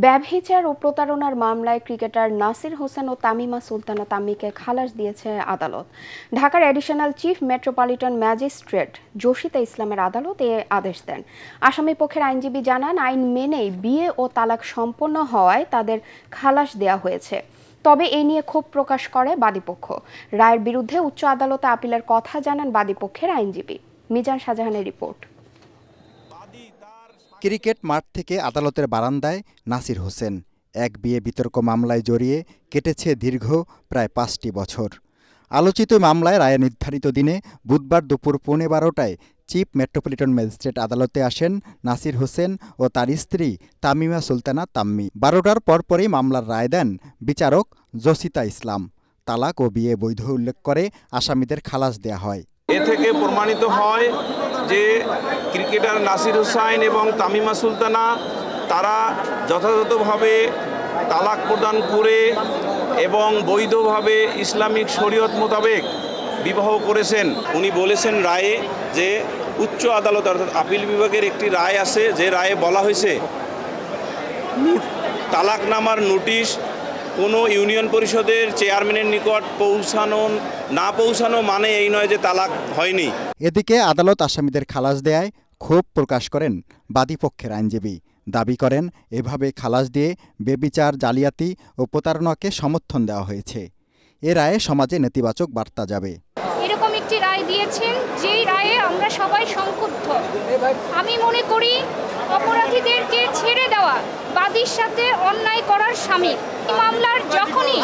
ব্যভিচার ও প্রতারণার মামলায় ক্রিকেটার নাসির হোসেন ও তামিমা সুলতানা তাম্মিকে খালাস দিয়েছে আদালত। ঢাকার অ্যাডিশনাল চিফ মেট্রোপলিটন ম্যাজিস্ট্রেট জসিতা ইসলামের আদালত এ আদেশ দেন। আসামি পক্ষের আইনজীবী জানান, আইন মেনেই বিয়ে ও তালাক সম্পন্ন হওয়ায় তাদের খালাস দেওয়া হয়েছে। তবে এ নিয়ে ক্ষোভ প্রকাশ করে বাদীপক্ষ। রায়ের বিরুদ্ধে উচ্চ আদালতে আপিলের কথা জানান বাদীপক্ষের আইনজীবী। মিজান শাহজাহানের রিপোর্ট। ক্রিকেট মাঠ থেকে আদালতের বারান্দায় নাসির হোসেন এক বিয়ে বিতর্ক মামলায় জড়িয়ে কেটেছে দীর্ঘ প্রায় 5টি বছর। আলোচিত মামলায় রায় নির্ধারিত দিনে বুধবার দুপুর 12:15টায় চিফ মেট্রোপলিটন ম্যাজিস্ট্রেট আদালতে আসেন নাসির হোসেন ও তার স্ত্রী তামিমা সুলতানা তাম্মি। 12টার পরপরই মামলার রায় দেন বিচারক জসিতা ইসলাম। তালাক ও বিয়ে বৈধ উল্লেখ করে আসামিদের খালাস দেয়া হয়। এ থেকে প্রমাণিত হয় যে ক্রিকেটার নাসির হোসাইন এবং তামিমা সুলতানা তারা যথাযথভাবে তালাক প্রদান করে এবং বৈধভাবে ইসলামিক শরীয়ত মোতাবেক বিবাহ করেছেন। উনি বলেছেন রায়ে যে উচ্চ আদালত অর্থাৎ আপিল বিভাগের একটি রায় আছে, যে রায়ে বলা হয়েছে তালাকনামার নোটিশ কোনো ইউনিয়ন পরিষদের চেয়ারম্যানের নিকট না পৌঁছানো মানে এই নয় যে তালাক হয়নি। এদিকে আদালত আসামিদের খালাস দেয়ায় ক্ষোভ প্রকাশ করেন বাদীপক্ষের আইনজীবী। দাবি করেন, এভাবে খালাস দিয়ে বেবিচার, জালিয়াতি ও প্রতারণাকে সমর্থন দেওয়া হয়েছে। এ রায়ে সমাজে নেতিবাচক বার্তা যাবে। এরকম একটি রায় দিয়েছেন যেই রায়ে আমরা সবাই সংক্ষুব্ধ। আমি মনে করি অপরাধীদেরকে ছেড়ে দেওয়া বাদীর সাথে অন্যায় করার শামিল। মামলার যখনই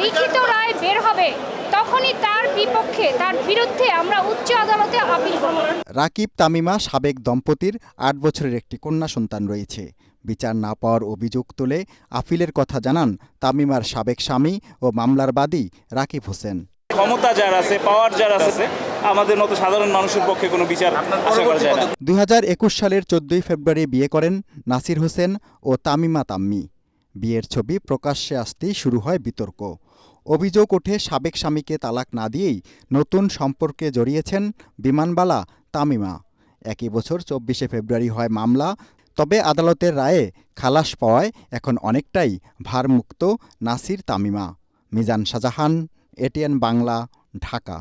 লিখিত রায় বের হবে তখনই তার বিরুদ্ধে আমরা উচ্চ আদালতে আপিল করব। রাকিব তামিমা সাবেক দম্পতির 8 বছরের একটি কন্যা সন্তান রয়েছে। বিচার না পাওয়ার অভিযোগ তুলে আপিলের কথা জানান তামিমার সাবেক স্বামী ও মামলার বাদী রাকিব হোসেন। ক্ষমতা যার আছে, পাওয়ার যার আছে, আমাদের মতো সাধারণ মানুষের পক্ষে কোনো বিচার আশা করা যায় না। 2021 সালের 14 ফেব্রুয়ারি বিয়ে করেন নাসির হোসেন ও তামিমা তাম্মি। বিয়ের ছবি প্রকাশ্যে আসতেই শুরু হয় বিতর্ক। অভিযোগ ওঠে, সাবেক স্বামীকে তালাক না দিয়েই নতুন সম্পর্কে জড়িয়েছেন বিমানবালা তামিমা। একই বছর 24 ফেব্রুয়ারি হয় মামলা। তবে আদালতের রায়ে খালাস পাওয়ায় এখন অনেকটাই ভারমুক্ত নাসির তামিমা। মিজান শাহজাহান, এটিএন বাংলা, ঢাকা।